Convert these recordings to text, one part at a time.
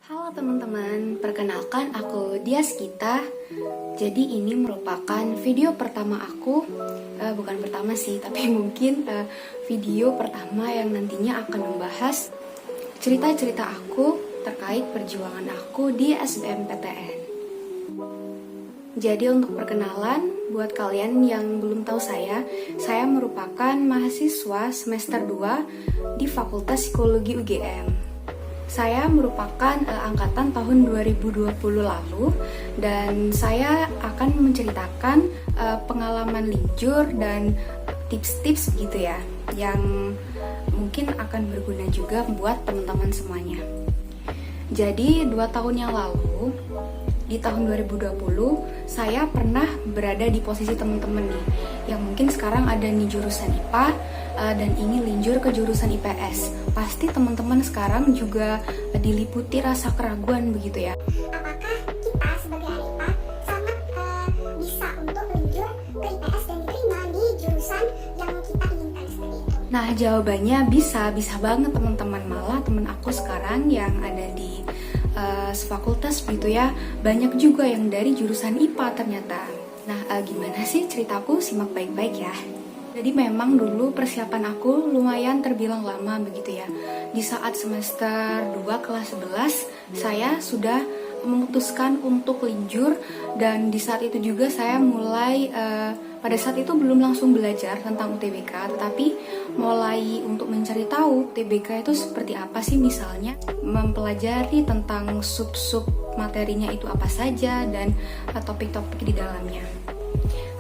Halo teman-teman, perkenalkan aku Diaskita. Jadi ini merupakan video pertama aku, bukan pertama sih, tapi mungkin video pertama yang nantinya akan membahas cerita-cerita aku terkait perjuangan aku di SBMPTN. Jadi untuk perkenalan, buat kalian yang belum tahu saya merupakan mahasiswa semester 2 di Fakultas Psikologi UGM. Saya merupakan angkatan tahun 2020 lalu dan saya akan menceritakan pengalaman linjur dan tips-tips gitu ya yang mungkin akan berguna juga buat teman-teman semuanya. Jadi 2 tahun yang lalu di tahun 2020 saya pernah berada di posisi teman-teman nih yang mungkin sekarang ada di jurusan IPA dan ingin linjur ke jurusan IPS. Pasti teman-teman sekarang juga diliputi rasa keraguan begitu ya. Apakah kita sebagai IPA sangat bisa untuk linjur ke IPS dan diterima di jurusan yang kita inginkan seperti itu? Nah, jawabannya bisa banget teman-teman. Malah teman aku sekarang yang ada di sefakultas begitu ya, banyak juga yang dari jurusan IPA ternyata. Nah, gimana sih ceritaku? Simak baik-baik ya. Jadi memang dulu persiapan aku lumayan terbilang lama begitu ya. Di saat semester 2 kelas 11, saya sudah memutuskan untuk linjur dan di saat itu juga saya mulai pada saat itu belum langsung belajar tentang UTBK, tetapi mulai untuk mencari tahu UTBK itu seperti apa sih, misalnya mempelajari tentang sub-sub materinya itu apa saja dan topik-topik di dalamnya.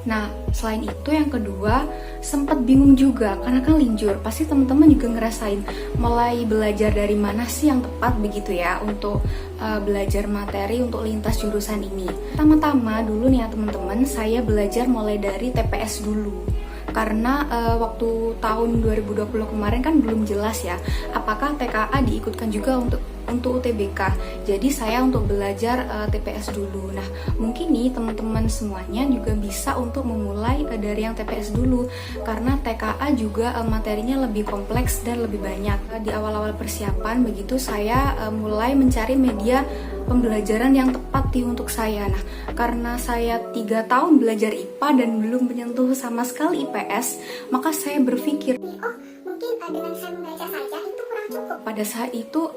Nah, selain itu yang kedua, sempat bingung juga karena kan linjur. Pasti teman-teman juga ngerasain mulai belajar dari mana sih yang tepat begitu ya untuk belajar materi untuk lintas jurusan ini. Pertama-tama dulu nih ya teman-teman, saya belajar mulai dari TPS dulu. Karena waktu tahun 2020 kemarin kan belum jelas ya apakah TKA diikutkan juga untuk UTBK. Jadi saya untuk belajar TPS dulu. Nah, mungkin nih teman-teman semuanya juga bisa untuk memulai dari yang TPS dulu karena TKA juga materinya lebih kompleks dan lebih banyak. Di awal-awal persiapan begitu saya mulai mencari media pembelajaran yang tepat untuk saya. Nah, karena saya 3 tahun belajar IPA dan belum menyentuh sama sekali IPS, maka saya berpikir, Mungkin dengan saya membaca saja itu kurang cukup. pada saat itu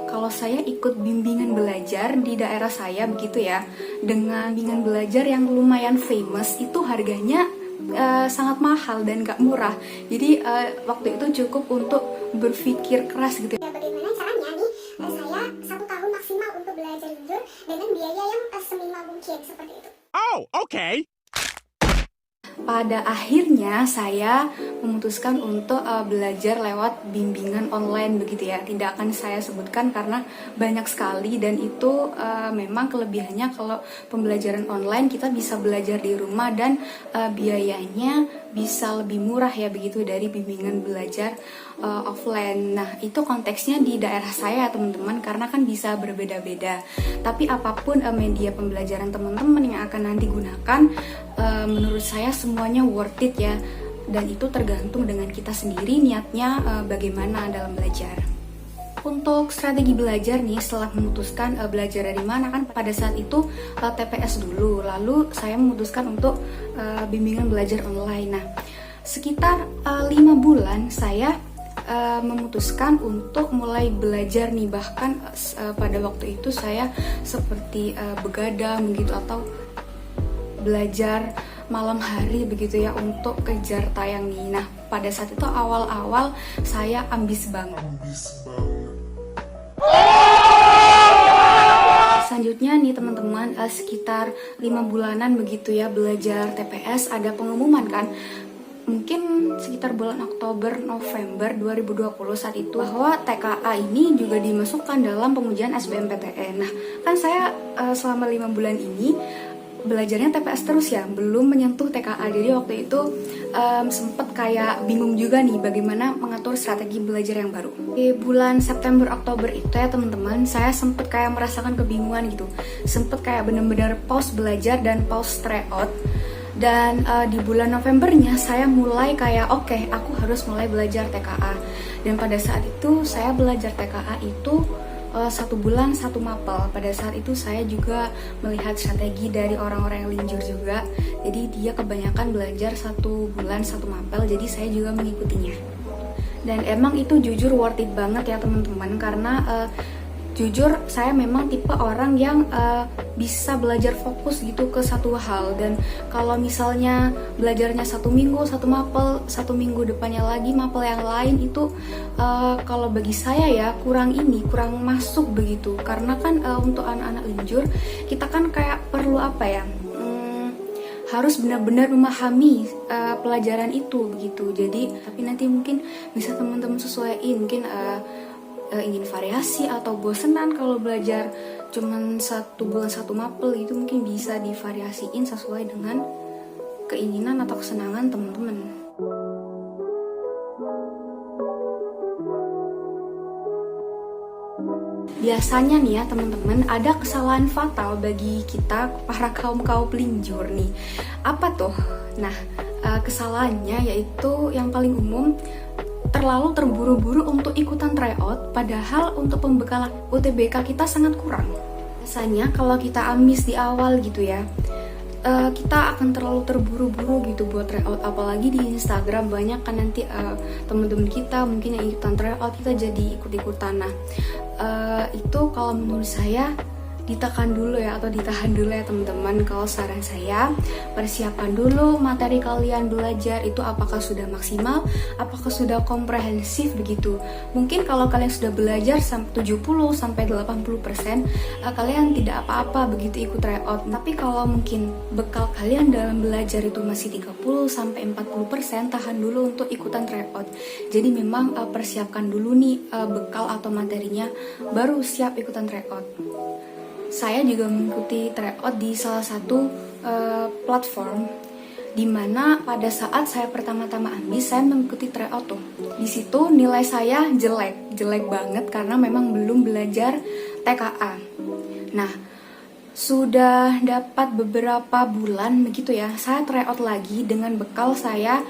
kalau saya ikut bimbingan belajar di daerah saya begitu ya, dengan bimbingan belajar yang lumayan famous, itu harganya sangat mahal dan gak murah. Jadi waktu itu cukup untuk berpikir keras gitu. Ya, bagaimana caranya nih saya 1 tahun maksimal untuk belajar linjur dengan biaya yang seminimal mungkin seperti itu. Oh, okay. Pada akhirnya saya memutuskan untuk belajar lewat bimbingan online begitu ya. Tidak akan saya sebutkan karena banyak sekali dan itu memang kelebihannya kalau pembelajaran online kita bisa belajar di rumah dan biayanya bisa lebih murah ya begitu dari bimbingan belajar offline. Nah, itu konteksnya di daerah saya teman-teman karena kan bisa berbeda-beda. Tapi apapun media pembelajaran teman-teman yang akan nanti gunakan, menurut saya semuanya worth it ya, dan itu tergantung dengan kita sendiri niatnya bagaimana dalam belajar. Untuk strategi belajar nih, setelah memutuskan belajar dari mana, kan pada saat itu TPS dulu, lalu saya memutuskan untuk bimbingan belajar online. Nah, sekitar 5 bulan saya memutuskan untuk mulai belajar nih, bahkan pada waktu itu saya seperti begadang begitu atau belajar malam hari begitu ya untuk kejar tayang nih. Nah, pada saat itu awal-awal saya ambis banget. Selanjutnya nih teman-teman, sekitar 5 bulanan begitu ya belajar TPS, ada pengumuman kan, mungkin sekitar bulan Oktober November 2020 saat itu, bahwa TKA ini juga dimasukkan dalam pengujian SBMPTN. Nah, kan saya selama 5 bulan ini belajarnya TPS terus ya, belum menyentuh TKA. Jadi waktu itu sempet kayak bingung juga nih bagaimana mengatur strategi belajar yang baru. Di bulan September Oktober itu ya teman-teman, saya sempet kayak merasakan kebingungan gitu, sempet kayak bener-bener pause belajar dan pause tryout. Dan di bulan Novembernya saya mulai kayak oke, aku harus mulai belajar TKA. Dan pada saat itu saya belajar TKA itu 1 bulan 1 mapel. Pada saat itu saya juga melihat strategi dari orang-orang yang linjur juga. Jadi dia kebanyakan belajar 1 bulan 1 mapel, jadi saya juga mengikutinya. Dan emang itu jujur worth it banget ya teman-teman, karena jujur saya memang tipe orang yang bisa belajar fokus gitu ke satu hal. Dan kalau misalnya belajarnya 1 minggu 1 mapel, 1 minggu depannya lagi mapel yang lain, itu kalau bagi saya ya kurang masuk begitu. Karena kan untuk anak-anak linjur kita kan kayak perlu harus benar-benar memahami pelajaran itu begitu. Jadi tapi nanti mungkin bisa teman-teman sesuaiin, mungkin ingin variasi atau bosenan kalau belajar cuman 1 bulan 1 mapel, itu mungkin bisa divariasiin sesuai dengan keinginan atau kesenangan teman-teman. Biasanya nih ya teman-teman, ada kesalahan fatal bagi kita para kaum pelinjur nih. Apa tuh? Nah, kesalahannya yaitu yang paling umum, terlalu terburu-buru untuk ikutan tryout, padahal untuk pembekalan UTBK kita sangat kurang. Biasanya kalau kita ambis di awal gitu ya, kita akan terlalu terburu-buru gitu buat tryout. Apalagi di Instagram banyak kan nanti teman-teman kita mungkin yang ikutan tryout, kita jadi ikut-ikutan. Nah, itu kalau menurut saya ditekan dulu ya, atau ditahan dulu ya teman-teman. Kalau saran saya, persiapkan dulu materi kalian belajar itu apakah sudah maksimal, apakah sudah komprehensif begitu. Mungkin kalau kalian sudah belajar 70-80%, kalian tidak apa-apa begitu ikut tryout. Tapi kalau mungkin bekal kalian dalam belajar itu masih 30-40%, tahan dulu untuk ikutan tryout. Jadi memang persiapkan dulu nih bekal atau materinya, baru siap ikutan tryout. Saya juga mengikuti tryout di salah satu platform, dimana pada saat saya pertama-tama ambis, saya mengikuti tryout tuh. Di situ nilai saya jelek banget karena memang belum belajar TKA. Nah, sudah dapat beberapa bulan begitu ya, saya tryout lagi dengan bekal saya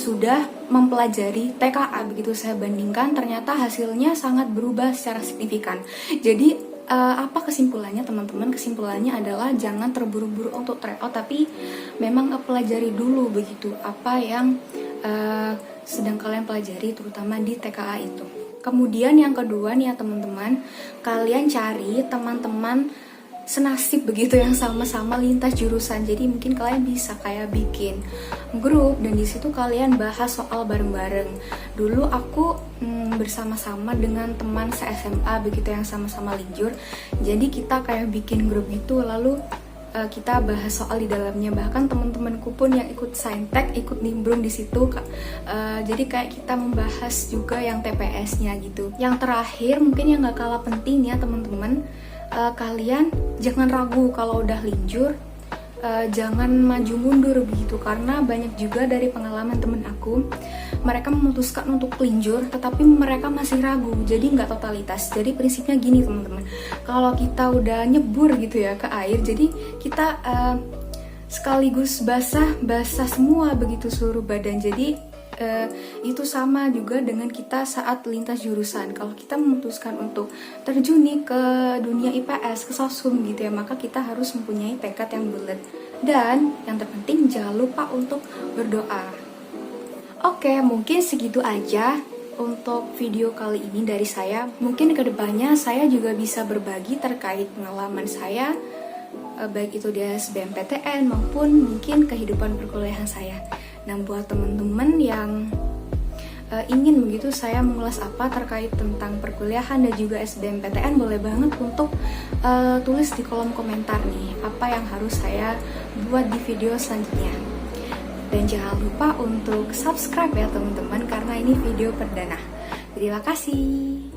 sudah mempelajari TKA begitu. Saya bandingkan, ternyata hasilnya sangat berubah secara signifikan. Jadi apa kesimpulannya teman-teman? Kesimpulannya adalah jangan terburu-buru untuk tryout, tapi memang pelajari dulu begitu apa yang sedang kalian pelajari, terutama di TKA itu. Kemudian yang kedua nih ya teman-teman, kalian cari teman-teman senasib begitu yang sama-sama lintas jurusan. Jadi mungkin kalian bisa kayak bikin grup dan di situ kalian bahas soal bareng-bareng. Dulu aku bersama-sama dengan teman se-SMA begitu yang sama-sama linjur. Jadi kita kayak bikin grup gitu, lalu kita bahas soal di dalamnya. Bahkan teman-temanku pun yang ikut saintek ikut nimbrung di situ. Jadi kayak kita membahas juga yang TPS-nya gitu. Yang terakhir mungkin yang gak kalah penting ya teman-teman, kalian jangan ragu kalau udah linjur, jangan maju mundur begitu. Karena banyak juga dari pengalaman temen aku, mereka memutuskan untuk linjur tetapi mereka masih ragu, jadi nggak totalitas. Jadi prinsipnya gini teman-teman, kalau kita udah nyebur gitu ya ke air, jadi kita sekaligus basah semua begitu seluruh badan. Jadi itu sama juga dengan kita saat lintas jurusan. Kalau kita memutuskan untuk terjun nih ke dunia IPS, ke sosum gitu ya, maka kita harus mempunyai tekad yang bulat. Dan yang terpenting jangan lupa untuk berdoa. Oke, mungkin segitu aja untuk video kali ini dari saya. Mungkin kedepannya saya juga bisa berbagi terkait pengalaman saya, baik itu di SBMPTN maupun mungkin kehidupan perkuliahan saya. Nah, buat teman-teman yang ingin begitu saya mengulas apa terkait tentang perkuliahan dan juga SBMPTN, boleh banget untuk tulis di kolom komentar nih apa yang harus saya buat di video selanjutnya. Dan jangan lupa untuk subscribe ya teman-teman, karena ini video perdana. Terima kasih.